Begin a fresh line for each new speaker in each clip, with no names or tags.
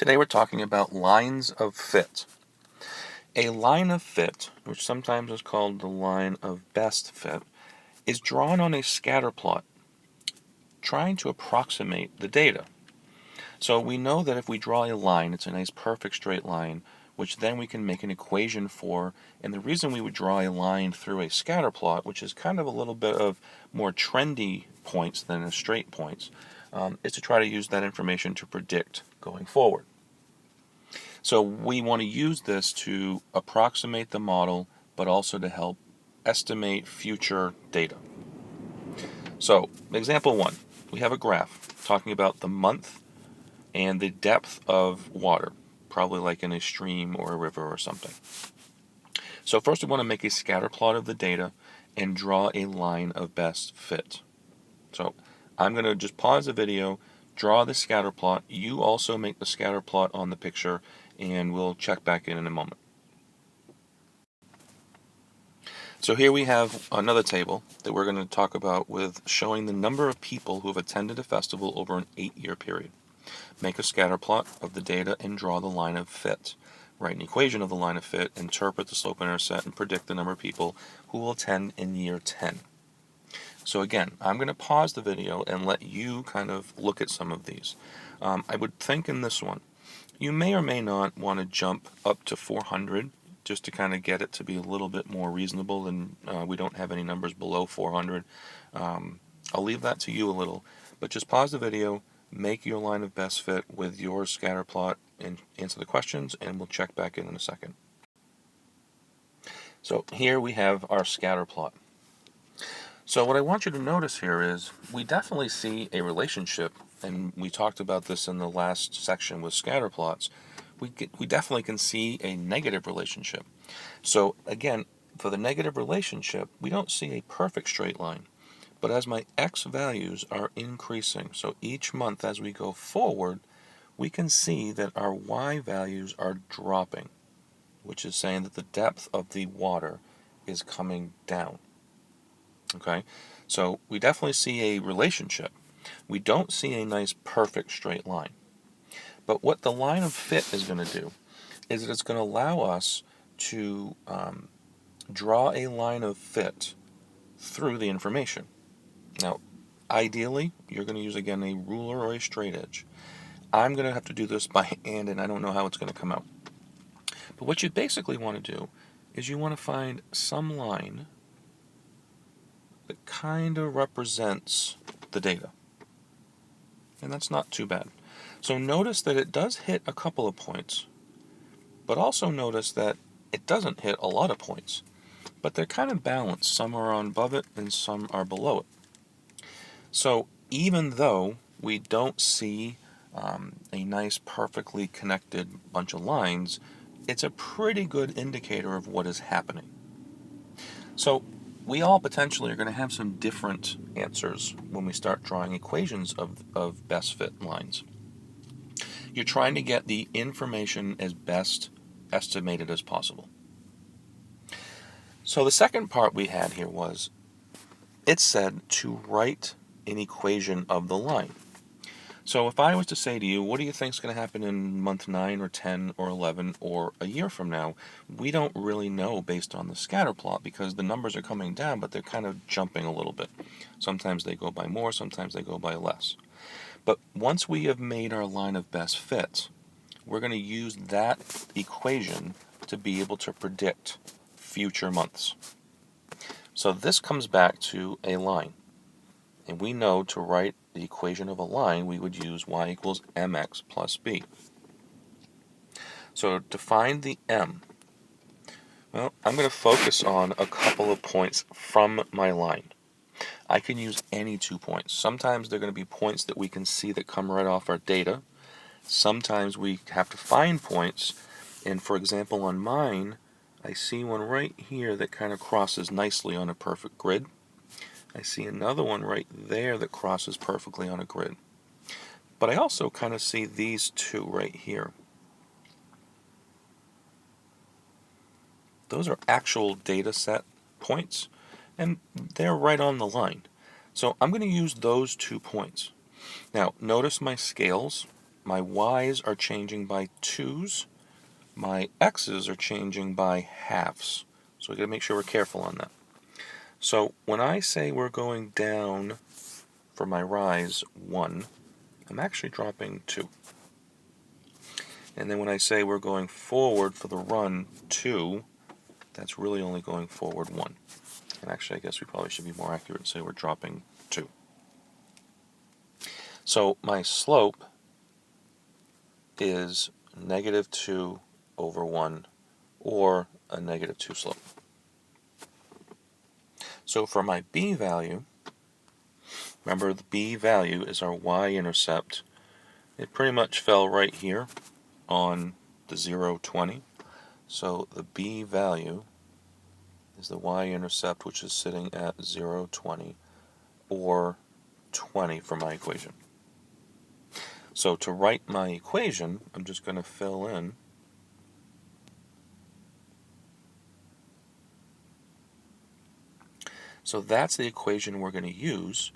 Today we're talking about lines of fit. A line of fit, which sometimes is called the line of best fit, is drawn on a scatter plot, trying to approximate the data. So we know that if we draw a line, it's a nice perfect straight line, which then we can make an equation for. And the reason we would draw a line through a scatter plot, which is kind of a little bit of more trendy points than a straight points, is to try to use that information to predict going forward. So we want to use this to approximate the model, but also to help estimate future data. So, example 1, we have a graph talking about the month and the depth of water, probably like in a stream or a river or something. So first we want to make a scatter plot of the data and draw a line of best fit. So I'm going to just pause the video, draw the scatter plot. You also make the scatter plot on the picture, and we'll check back in a moment. So here we have another table that we're going to talk about with showing the number of people who have attended a festival over an 8-year period. Make a scatter plot of the data and draw the line of fit. Write an equation of the line of fit, interpret the slope and intercept, and predict the number of people who will attend in year 10. So again, I'm going to pause the video and let you kind of look at some of these. I would think in this one, you may or may not want to jump up to 400 just to kind of get it to be a little bit more reasonable, and we don't have any numbers below 400. I'll leave that to you a little, but just pause the video, make your line of best fit with your scatter plot, and answer the questions, and we'll check back in a second. So here we have our scatter plot. So what I want you to notice here is we definitely see a relationship, and we talked about this in the last section with scatter plots. We definitely can see a negative relationship. So again, for the negative relationship, we don't see a perfect straight line. But as my x values are increasing, so each month as we go forward, we can see that our y values are dropping, which is saying that the depth of the water is coming down. Okay, so we definitely see a relationship. We don't see a nice perfect straight line. But what the line of fit is going to do is that it's going to allow us to draw a line of fit through the information. Now, ideally, you're going to use, again, a ruler or a straight edge. I'm going to have to do this by hand, and I don't know how it's going to come out. But what you basically want to do is you want to find some line that kind of represents the data. And that's not too bad. So notice that it does hit a couple of points, but also notice that it doesn't hit a lot of points. But they're kind of balanced. Some are on above it and some are below it. So even though we don't see a nice perfectly connected bunch of lines, it's a pretty good indicator of what is happening. So we all potentially are going to have some different answers when we start drawing equations of best fit lines. You're trying to get the information as best estimated as possible. So the second part we had here was, it said to write an equation of the line. So if I was to say to you, what do you think is going to happen in month 9 or 10 or 11 or a year from now, we don't really know based on the scatter plot because the numbers are coming down, but they're kind of jumping a little bit. Sometimes they go by more, sometimes they go by less. But once we have made our line of best fit, we're going to use that equation to be able to predict future months. So this comes back to a line. And we know to write the equation of a line, we would use y equals mx plus b. So to find the m, well, I'm going to focus on a couple of points from my line. I can use any 2 points. Sometimes they're going to be points that we can see that come right off our data. Sometimes we have to find points. And for example, on mine, I see one right here that kind of crosses nicely on a perfect grid. I see another one right there that crosses perfectly on a grid. But I also kind of see these two right here. Those are actual data set points, and they're right on the line. So I'm going to use those 2 points. Now, notice my scales. my y's are changing by 2's, my x's are changing by halves. So we got to make sure we're careful on that. So when I say we're going down for my rise 1, I'm actually dropping 2. And then when I say we're going forward for the run 2, that's really only going forward 1. And actually, I guess we probably should be more accurate and say we're dropping 2. So my slope is -2 over 1, or a -2 slope. So for my b value, remember the b value is our y-intercept. It pretty much fell right here on the 0, 20. So the b value is the y-intercept, which is sitting at 0, 20, or 20 for my equation. So to write my equation, I'm just going to fill in so that's the equation we're going to use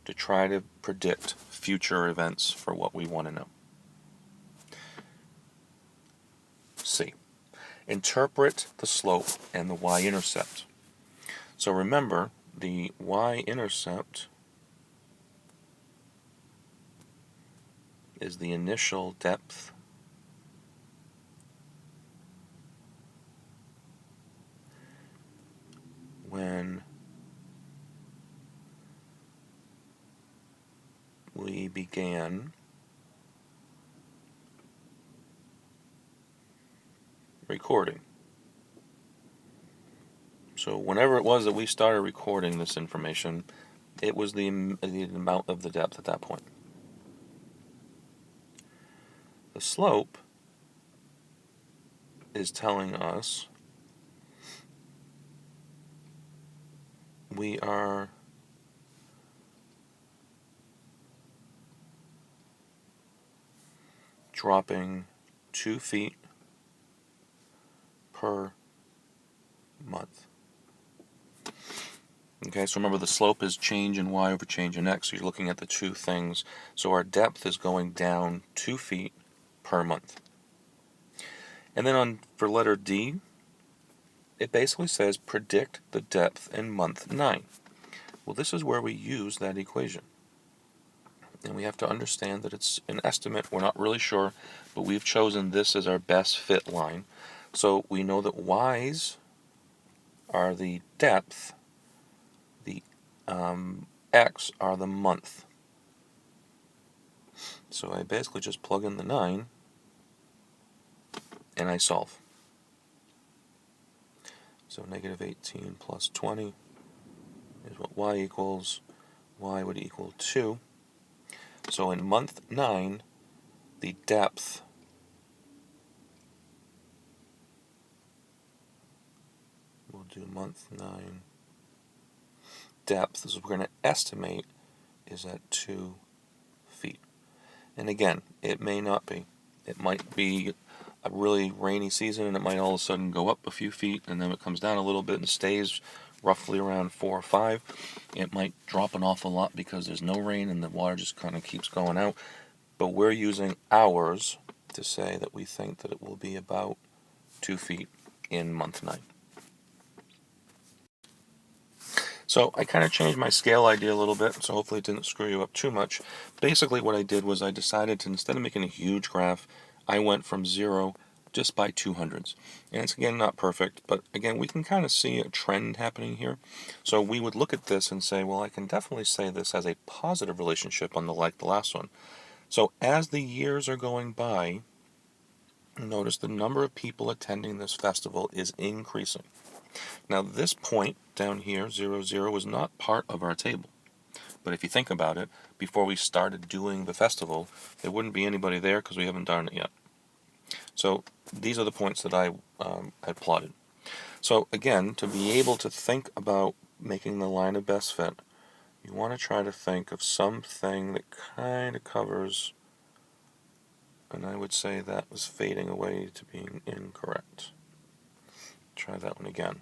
to try to predict future events for what we want to know. C. Interpret the slope and the y-intercept. So remember, the y-intercept is the initial depth when we began recording. So whenever it was that we started recording this information, it was the amount of the depth at that point. The slope is telling us we are dropping 2 feet per month. Okay, so remember the slope is change in y over change in x, so you're looking at the two things. So our depth is going down 2 feet per month. And then for letter D, it basically says predict the depth in month 9. Well, this is where we use that equation. And we have to understand that it's an estimate. We're not really sure, but we've chosen this as our best fit line. So we know that y's are the depth, the x are the month. So I basically just plug in the 9 and I solve. So -18 plus 20 is what y equals. Y would equal 2. So in month 9, the depth we'll do month 9 depth, as we're going to estimate, is at 2 feet. And again, it may not be. It might be a really rainy season and it might all of a sudden go up a few feet and then it comes down a little bit and stays roughly around 4 or 5. It might drop an awful lot because there's no rain and the water just kind of keeps going out. But we're using hours to say that we think that it will be about 2 feet in month 9. So I kind of changed my scale idea a little bit, so hopefully it didn't screw you up too much. Basically what I did was I decided to, instead of making a huge graph, I went from 0 just by 200s. And it's again not perfect, but again we can kind of see a trend happening here. So we would look at this and say, well, I can definitely say this has a positive relationship on the last one. So as the years are going by, notice the number of people attending this festival is increasing. Now this point down here, 0, 0, was not part of our table. But if you think about it, before we started doing the festival, there wouldn't be anybody there because we haven't done it yet. So these are the points that I had plotted. So again, to be able to think about making the line of best fit, you want to try to think of something that kind of covers, and I would say that was fading away to being incorrect. Try that one again.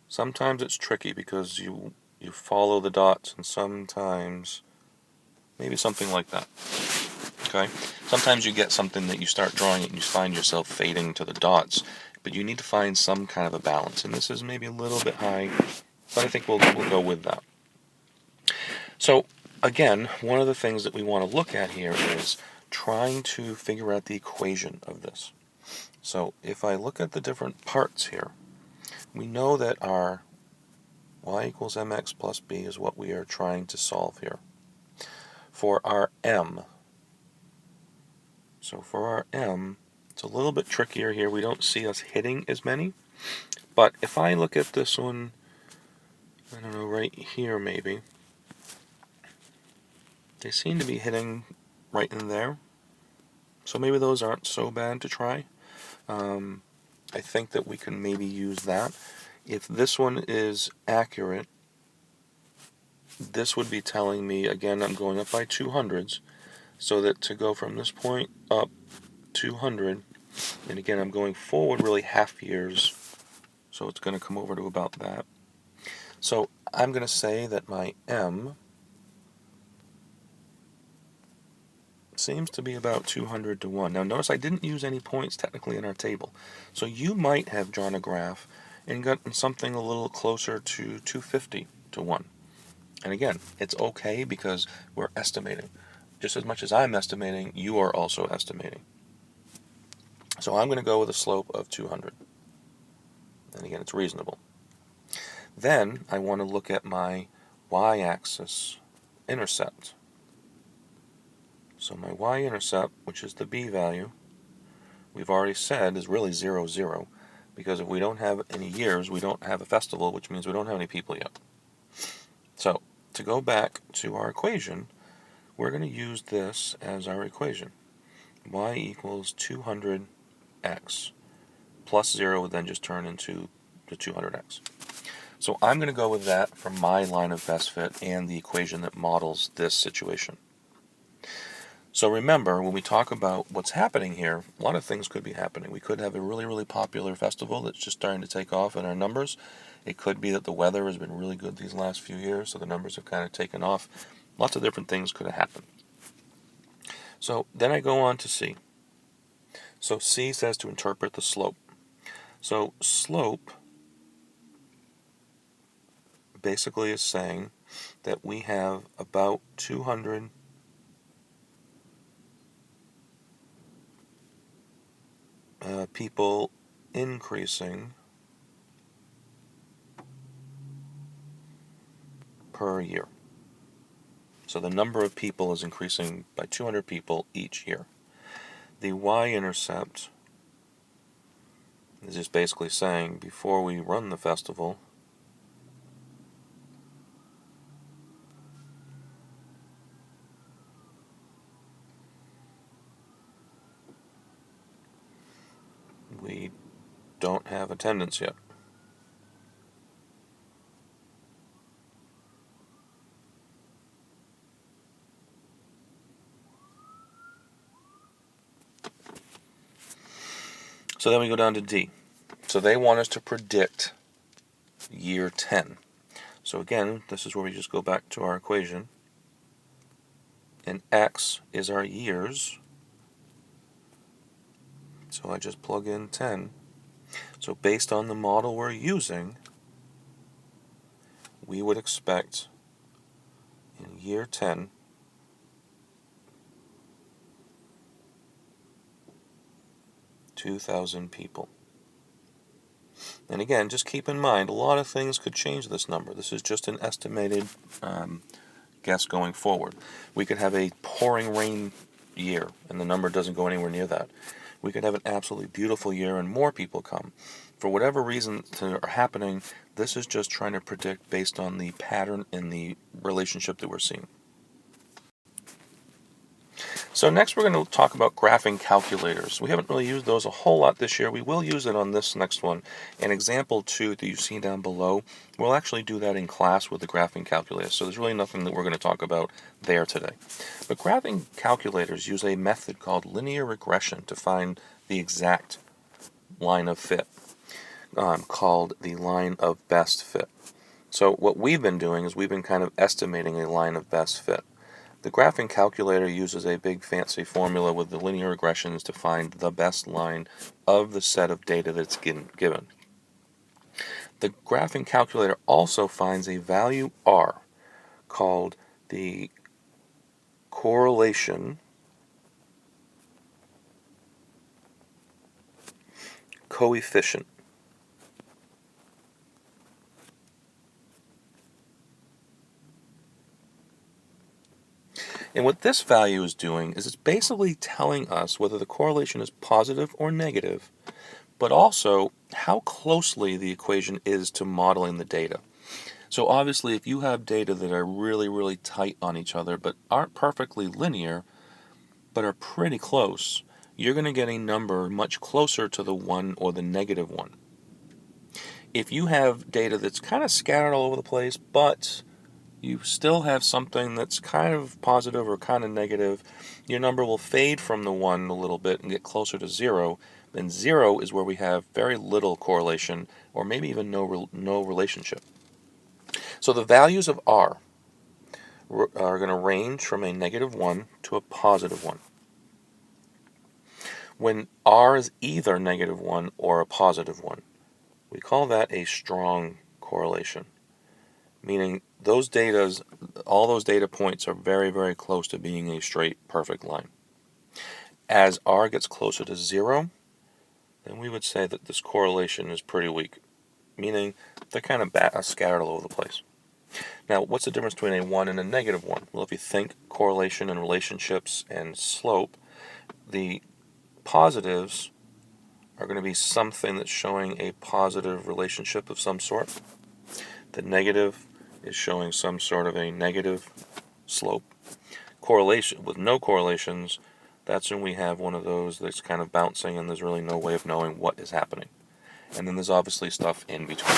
Sometimes it's tricky because you follow the dots, and sometimes maybe something like that. Okay? Sometimes you get something that you start drawing it and you find yourself fading to the dots, but you need to find some kind of a balance. And this is maybe a little bit high, but I think we'll go with that. So again, one of the things that we want to look at here is trying to figure out the equation of this. So if I look at the different parts here, we know that our y equals mx plus b is what we are trying to solve here. For our m, it's a little bit trickier here. We don't see us hitting as many. But if I look at this one, I don't know, right here maybe, they seem to be hitting right in there. So maybe those aren't so bad to try. I think that we can maybe use that. If this one is accurate, this would be telling me, again, I'm going up by 200s, so that to go from this point up 200, and again, I'm going forward really half years, so it's going to come over to about that. So I'm going to say that my m seems to be about 200 to 1. Now notice I didn't use any points technically in our table. So you might have drawn a graph and gotten something a little closer to 250 to 1. And again, it's okay because we're estimating. Just as much as I'm estimating, you are also estimating. So I'm going to go with a slope of 200. And again, it's reasonable. Then I want to look at my y-axis intercept. So my y-intercept, which is the b value, we've already said is really 0, 0, because if we don't have any years, we don't have a festival, which means we don't have any people yet. So to go back to our equation, we're going to use this as our equation. Y equals 200x plus 0 would then just turn into the 200x. So I'm going to go with that for my line of best fit and the equation that models this situation. So remember, when we talk about what's happening here, a lot of things could be happening. We could have a really, really popular festival that's just starting to take off in our numbers. It could be that the weather has been really good these last few years, so the numbers have kind of taken off. Lots of different things could have happened. So then I go on to C. So C says to interpret the slope. So slope basically is saying that we have about 200 people increasing per year. So the number of people is increasing by 200 people each year. The y-intercept is just basically saying before we run the festival, we don't have attendance yet. So then we go down to D. So they want us to predict year 10. So again, this is where we just go back to our equation. And X is our years. So I just plug in 10. So based on the model we're using, we would expect in year 10 2,000 people. And again, just keep in mind, a lot of things could change this number. This is just an estimated guess going forward. We could have a pouring rain year, and the number doesn't go anywhere near that. We could have an absolutely beautiful year and more people come. For whatever reasons are happening, this is just trying to predict based on the pattern and the relationship that we're seeing. So next we're going to talk about graphing calculators. We haven't really used those a whole lot this year. We will use it on this next one. And example 2 that you see down below, we'll actually do that in class with the graphing calculator. So there's really nothing that we're going to talk about there today. But graphing calculators use a method called linear regression to find the exact line of fit, called the line of best fit. So what we've been doing is we've been kind of estimating a line of best fit. The graphing calculator uses a big fancy formula with the linear regressions to find the best line of the set of data that's given. The graphing calculator also finds a value R called the correlation coefficient. And what this value is doing is it's basically telling us whether the correlation is positive or negative, but also how closely the equation is to modeling the data. So obviously, if you have data that are really, really tight on each other, but aren't perfectly linear, but are pretty close, you're going to get a number much closer to the 1 or the negative 1. If you have data that's kind of scattered all over the place, but you still have something that's kind of positive or kind of negative, your number will fade from the 1 a little bit and get closer to 0. And 0 is where we have very little correlation or maybe even no relationship. So the values of R are going to range from a negative 1 to a positive 1. When R is either negative 1 or a positive 1, we call that a strong correlation, meaning all those data points are very, very close to being a straight, perfect line. As R gets closer to 0, then we would say that this correlation is pretty weak, meaning they're kind of scattered all over the place. Now, what's the difference between a 1 and a negative 1? Well, if you think correlation and relationships and slope, the positives are going to be something that's showing a positive relationship of some sort. The negative is showing some sort of a negative slope. Correlation with no correlations, that's when we have one of those that's kind of bouncing and there's really no way of knowing what is happening. And then there's obviously stuff in between.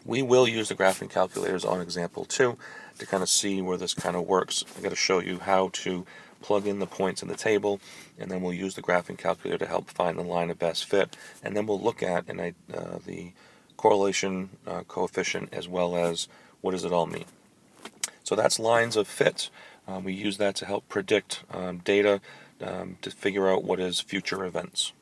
We will use the graphing calculators on example 2 to kind of see where this kind of works. I'm going to show you how to plug in the points in the table, and then we'll use the graphing calculator to help find the line of best fit, and then we'll look at the correlation coefficient as well as what does it all mean. So that's lines of fit. We use that to help predict data to figure out what is future events.